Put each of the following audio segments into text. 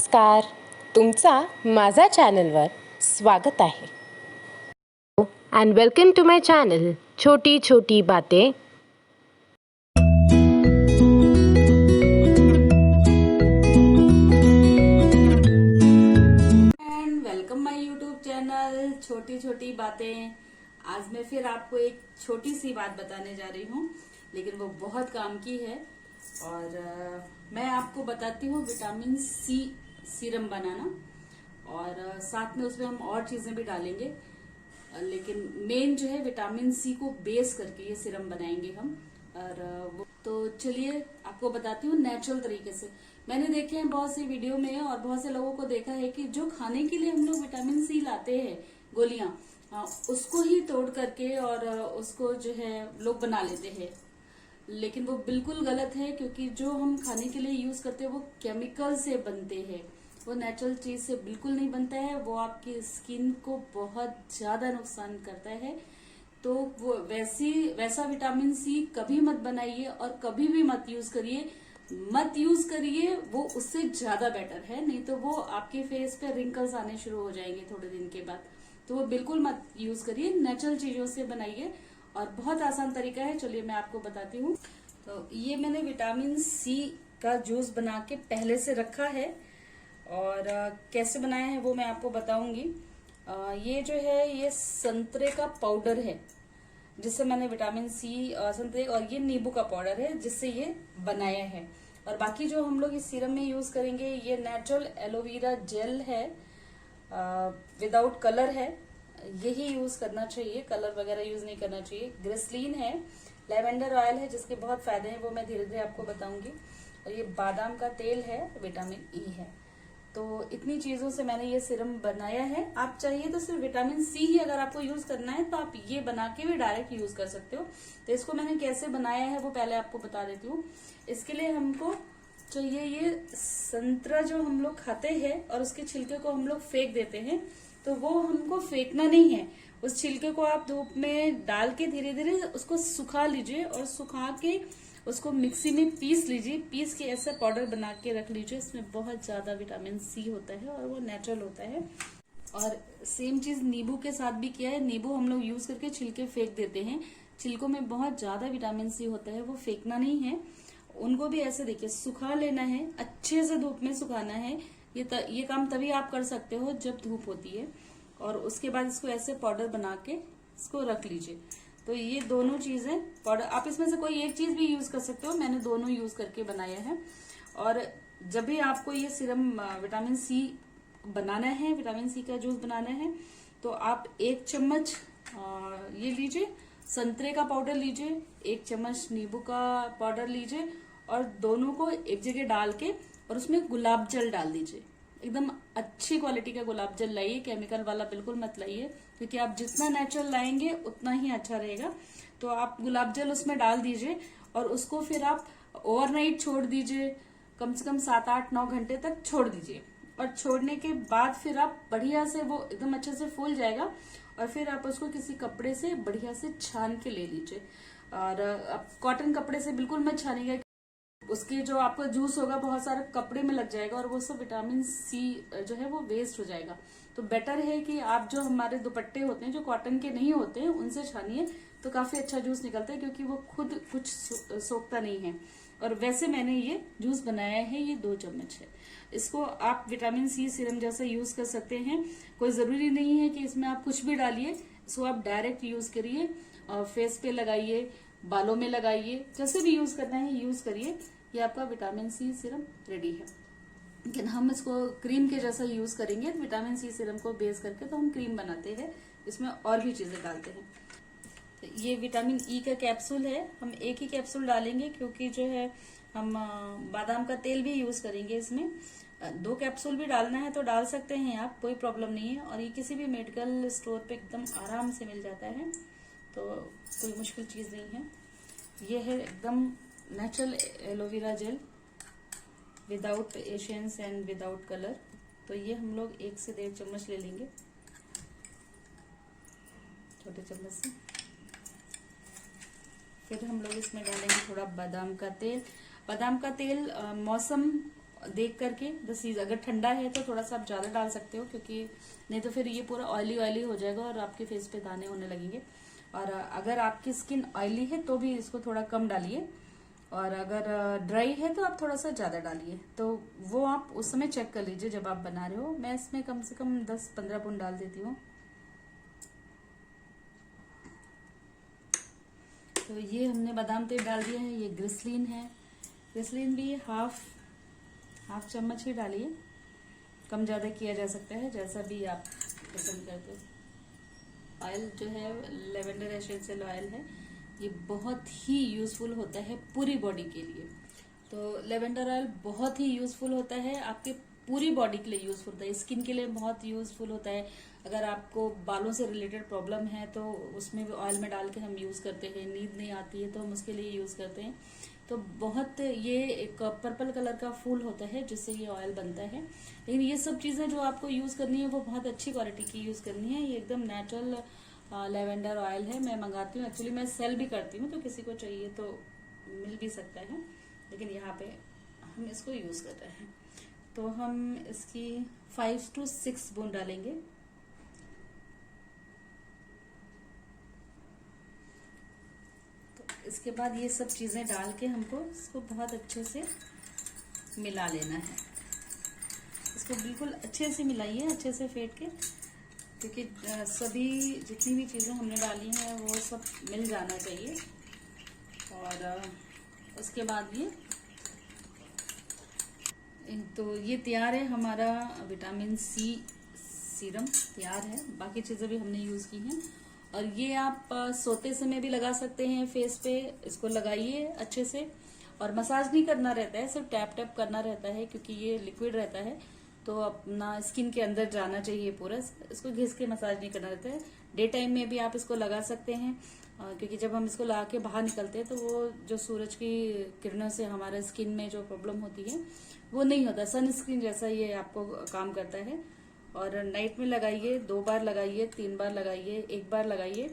नमस्कार. तुमचा माझा चॅनलवर स्वागत आहे. And welcome to my channel Chhoti Chhoti Baatein. And welcome my YouTube channel Chhoti Chhoti बातें. आज मैं फिर आपको एक छोटी सी बात बताने जा रही हूँ, लेकिन वो बहुत काम की है. और मैं आपको बताती हूँ विटामिन सी सीरम बनाना, और साथ में उसमें हम और चीजें भी डालेंगे, लेकिन मेन जो है विटामिन सी को बेस करके ये सीरम बनाएंगे हम. और वो तो चलिए आपको बताती हूँ नेचुरल तरीके से. मैंने देखे हैं बहुत सी वीडियो में और बहुत से लोगों को देखा है कि जो खाने के लिए हम लोग विटामिन सी लाते हैं गोलियां, उसको ही तोड़ करके और उसको जो है लोग बना लेते हैं. लेकिन वो बिल्कुल गलत है, क्योंकि जो हम खाने के लिए यूज करते हैं वो केमिकल से बनते हैं. वो नेचुरल चीज से बिल्कुल नहीं बनता है. वो आपकी स्किन को बहुत ज्यादा नुकसान करता है. तो वो वैसा विटामिन सी कभी मत बनाइए और कभी भी मत यूज करिए. वो उससे ज्यादा बेटर है. नहीं तो वो आपके फेस पे रिंकल्स आने शुरू हो जाएंगे थोड़े दिन के बाद. तो वो बिल्कुल मत यूज करिए. नेचुरल चीजों से बनाइए, और बहुत आसान तरीका है. चलिए मैं आपको बताती हूँ. तो ये मैंने विटामिन सी का जूस बना के पहले से रखा है, और कैसे बनाया है वो मैं आपको बताऊंगी. ये जो है ये संतरे का पाउडर है, जिससे मैंने विटामिन सी संतरे, और ये नींबू का पाउडर है जिससे ये बनाया है. और बाकी जो हम लोग इस सीरम में यूज करेंगे ये नेचुरल एलोवेरा जेल है, विदाउट कलर है. यही यूज करना चाहिए, कलर वगैरह यूज नहीं करना चाहिए. ग्लिसरीन है, लेवेंडर ऑयल है जिसके बहुत फायदे हैं, वो मैं धीरे धीरे आपको बताऊंगी. और ये बादाम का तेल है, विटामिन ई है. तो इतनी चीजों से मैंने ये सीरम बनाया है. आप चाहिए तो सिर्फ विटामिन सी ही अगर आपको यूज करना है तो आप ये बना के भी डायरेक्ट यूज कर सकते हो. तो इसको मैंने कैसे बनाया है वो पहले आपको बता देती हूँ. इसके लिए हमको चाहिए ये संतरा जो हम लोग खाते हैं और उसके छिलके को हम लोग फेंक देते हैं, तो वो हमको फेंकना नहीं है. उस छिलके को आप धूप में डाल के धीरे धीरे उसको सुखा लीजिए, और सुखा के उसको मिक्सी में पीस लीजिए. पीस के ऐसा पाउडर बना के रख लीजिए. इसमें बहुत ज्यादा विटामिन सी होता है और वो नेचुरल होता है. और सेम चीज नींबू के साथ भी किया है. नींबू हम लोग यूज करके छिलके फेंक देते हैं. छिलकों में बहुत ज्यादा विटामिन सी होता है, वो फेंकना नहीं है. उनको भी ऐसे देखिए सुखा लेना है, अच्छे से धूप में सुखाना है. ये काम तभी आप कर सकते हो जब धूप होती है. और उसके बाद इसको ऐसे पाउडर बना के इसको रख लीजिए. तो ये दोनों चीजें पाउडर, आप इसमें से कोई एक चीज भी यूज कर सकते हो. मैंने दोनों यूज करके बनाया है. और जब भी आपको ये सीरम विटामिन सी बनाना है, विटामिन सी का जूस बनाना है, तो आप 1 चम्मच ये लीजिए, संतरे का पाउडर लीजिए, 1 चम्मच नींबू का पाउडर लीजिए, और दोनों को एक जगह डाल के और उसमें गुलाब जल डाल दीजिए. एकदम अच्छी क्वालिटी का गुलाब जल लाइए, केमिकल वाला बिल्कुल मत लाइए, क्योंकि आप जितना नेचुरल लाएंगे उतना ही अच्छा रहेगा. तो आप गुलाब जल उसमें डाल दीजिए, और उसको फिर आप ओवरनाइट छोड़ दीजिए. कम से कम 7-8-9 घंटे तक छोड़ दीजिए. और छोड़ने के बाद फिर आप बढ़िया से, वो एकदम अच्छे से फूल जाएगा, और फिर आप उसको किसी कपड़े से बढ़िया से छान के ले लीजिए. और आप कॉटन कपड़े से बिल्कुल मत छानिएगा, उसके जो आपका जूस होगा बहुत सारे कपड़े में लग जाएगा, और वो सब विटामिन सी जो है वो वेस्ट हो जाएगा. तो बेटर है कि आप जो हमारे दुपट्टे होते हैं जो कॉटन के नहीं होते हैं उनसे छानिए, तो काफी अच्छा जूस निकलता है, क्योंकि वो खुद कुछ सोखता नहीं है. और वैसे मैंने ये जूस बनाया है, ये 2 चम्मच है. इसको आप विटामिन सी सीरम जैसा यूज कर सकते हैं. कोई जरूरी नहीं है कि इसमें आप कुछ भी डालिए. इसको आप डायरेक्ट यूज करिए, फेस पे लगाइए, बालों में लगाइए, जैसे भी यूज करना है यूज करिए. ये आपका विटामिन सी सीरम रेडी है. लेकिन हम इसको क्रीम के जैसा यूज करेंगे. विटामिन सी सीरम को बेस करके तो हम क्रीम बनाते हैं, इसमें और भी चीजें डालते हैं. ये विटामिन ई का कैप्सूल है. हम एक ही कैप्सूल डालेंगे, क्योंकि जो है हम बादाम का तेल भी यूज करेंगे इसमें. 2 कैप्सूल भी डालना है तो डाल सकते हैं आप, कोई प्रॉब्लम नहीं है. और ये किसी भी मेडिकल स्टोर पे एकदम आराम से मिल जाता है, तो कोई मुश्किल चीज नहीं है. ये है एकदम natural aloe vera gel, without Asians and without colour. तो ये हम लोग 1 से 1.5 चम्मच ले लेंगे, छोटे चम्मच से. फिर हम लोग इसमें डालेंगे थोड़ा बादाम का तेल. बादाम का तेल मौसम देख करके अगर ठंडा है तो थोड़ा सा आप ज्यादा डाल सकते हो, क्योंकि नहीं तो फिर ये पूरा ऑयली ऑयली हो जाएगा और आपके फेस पे दाने होने लगेंगे। और अगर आपकी स्किन ऑयली है तो भी इसको थोड़ा कम डालिए, और अगर ड्राई है तो आप थोड़ा सा ज्यादा डालिए। तो वो आप उस समय चेक कर लीजिए जब आप बना रहे हो। मैं इसमें कम से कम 10-15 बूंद डाल देती हूँ। तो ये हमने बादाम तेल डाल दिया है। ये ग्लिसरीन है, ग्लिसरीन भी हाफ चम्मच ही डालिए, कम ज्यादा किया जा सकता है जैसा भी आप पसंद करते हो। ऑयल जो है लेवेंडर एसेंशियल ऑयल है, ये बहुत ही यूजफुल होता है पूरी बॉडी के लिए। तो लेवेंडर ऑयल बहुत ही यूजफुल होता है, आपके पूरी बॉडी के लिए यूजफुल होता है, स्किन के लिए बहुत यूजफुल होता है। अगर आपको बालों से रिलेटेड प्रॉब्लम है तो उसमें भी ऑयल में डाल के हम यूज करते हैं। नींद नहीं आती है तो हम उसके लिए यूज करते हैं। तो बहुत ये एक पर्पल कलर का फूल होता है जिससे ये ऑयल बनता है। लेकिन ये सब चीजें जो आपको यूज करनी है वो बहुत अच्छी क्वालिटी की यूज करनी है। ये एकदम नेचुरल लेवेंडर ऑयल है। मैं मंगाती हूँ, एक्चुअली मैं सेल भी करती हूँ, तो किसी को चाहिए तो मिल भी सकता है। लेकिन यहाँ पे हम इसको यूज कर रहे हैं। तो हम इसकी 5 to 6 बूंद डालेंगे। तो इसके बाद ये सब चीजें डाल के हमको इसको बहुत अच्छे से मिला लेना है। इसको बिल्कुल अच्छे से मिलाइए, अच्छे से फेंट के, क्योंकि सभी जितनी भी चीजें हमने डाली हैं वो सब मिल जाना चाहिए। और उसके बाद तो ये तैयार है, हमारा विटामिन सी सीरम तैयार है। बाकी चीजें भी हमने यूज की हैं। और ये आप सोते समय भी लगा सकते हैं फेस पे। इसको लगाइए अच्छे से, और मसाज नहीं करना रहता है, सिर्फ टैप टैप करना रहता है, क्योंकि ये लिक्विड रहता है तो अपना स्किन के अंदर जाना चाहिए पूरा। इसको घिस के मसाज नहीं करना रहता है। डे टाइम में भी आप इसको लगा सकते हैं, क्योंकि जब हम इसको लगा के बाहर निकलते हैं तो वो जो सूरज की किरणों से हमारे स्किन में जो प्रॉब्लम होती है वो नहीं होता। सनस्क्रीन जैसा ये आपको काम करता है। और नाइट में लगाइए, 2 बार लगाइए, 3 बार लगाइए, 1 बार लगाइए।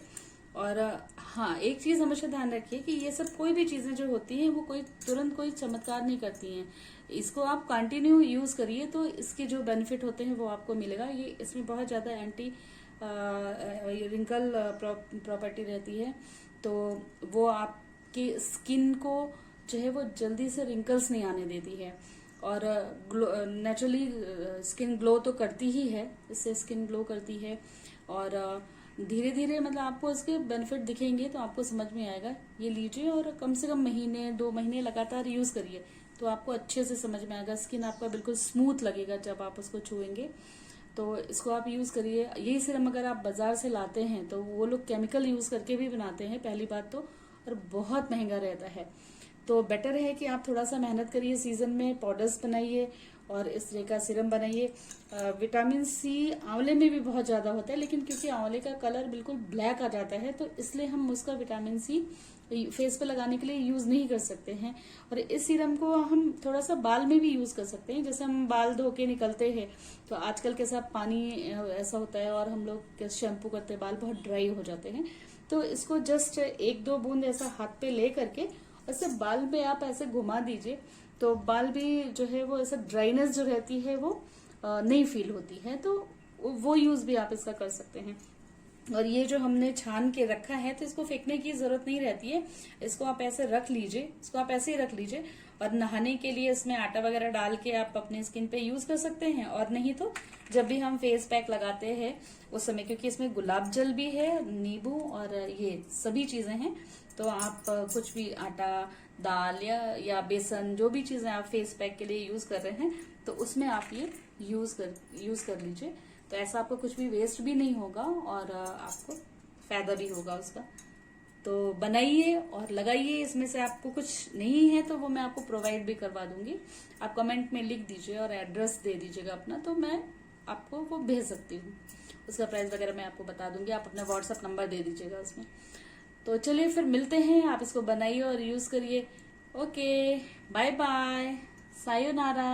और हाँ, एक चीज हमेशा ध्यान रखिए कि ये सब कोई भी चीजें जो होती हैं वो कोई तुरंत कोई चमत्कार नहीं करती हैं। इसको आप कंटिन्यू यूज करिए तो इसके जो बेनिफिट होते हैं वो आपको मिलेगा। ये इसमें बहुत ज्यादा एंटी रिंकल प्रॉपर्टी रहती है, तो वो आपकी स्किन को जो है वो जल्दी से रिंकल्स नहीं आने देती है। और नेचुरली स्किन ग्लो तो करती ही है, इससे स्किन ग्लो करती है। और धीरे धीरे मतलब आपको इसके बेनिफिट दिखेंगे तो आपको समझ में आएगा। ये लीजिए और कम से कम महीने 2 महीने लगातार यूज करिए तो आपको अच्छे से समझ में आएगा। स्किन आपका बिल्कुल स्मूथ लगेगा जब आप उसको छुएंगे। तो इसको आप यूज करिए। यही सीरम अगर आप बाजार से लाते हैं तो वो लोग केमिकल यूज करके भी बनाते हैं, पहली बात तो, और बहुत महंगा रहता है। तो बेटर है कि आप थोड़ा सा मेहनत करिए, सीजन में पाउडर्स बनाइए और इस तरह का सीरम बनाइए। विटामिन सी आंवले में भी बहुत ज्यादा होता है, लेकिन क्योंकि आंवले का कलर बिल्कुल ब्लैक आ जाता है तो इसलिए हम उसका विटामिन सी फेस पे लगाने के लिए यूज नहीं कर सकते हैं। और इस सीरम को हम थोड़ा सा बाल में भी यूज कर सकते हैं। जैसे हम बाल धो के निकलते हैं तो आजकल के साथ पानी ऐसा होता है और हम लोग शैम्पू करते हैं, बाल बहुत ड्राई हो जाते हैं। तो इसको जस्ट 1-2 बूंद ऐसा हाथ पे ले करके ऐसे बाल पे आप ऐसे घुमा दीजिए तो बाल भी जो है वो ऐसा ड्राइनेस जो रहती है वो नहीं फील होती है। तो वो यूज भी आप इसका कर सकते हैं। और ये जो हमने छान के रखा है तो इसको फेंकने की जरूरत नहीं रहती है। इसको आप ऐसे रख लीजिए, इसको आप ऐसे ही रख लीजिए। और नहाने के लिए इसमें आटा वगैरह डाल के आप अपने स्किन पे यूज कर सकते हैं। और नहीं तो जब भी हम फेस पैक लगाते हैं उस समय, क्योंकि इसमें गुलाब जल भी है, नींबू और ये सभी चीजें हैं, तो आप कुछ भी आटा, दाल या बेसन, जो भी चीजें आप फेस पैक के लिए यूज कर रहे हैं तो उसमें आप ये यूज कर लीजिए। तो ऐसा आपको कुछ भी वेस्ट भी नहीं होगा और आपको फायदा भी होगा उसका। तो बनाइए और लगाइए। इसमें से आपको कुछ नहीं है तो वो मैं आपको प्रोवाइड भी करवा दूंगी। आप कमेंट में लिख दीजिए और एड्रेस दे दीजिएगा अपना, तो मैं आपको वो भेज सकती हूँ। उसका प्राइस वगैरह मैं आपको बता दूंगी। आप अपना व्हाट्सएप नंबर दे दीजिएगा उसमें। तो चलिए फिर मिलते हैं। आप इसको बनाइए और यूज करिए। Okay, bye bye, sayonara.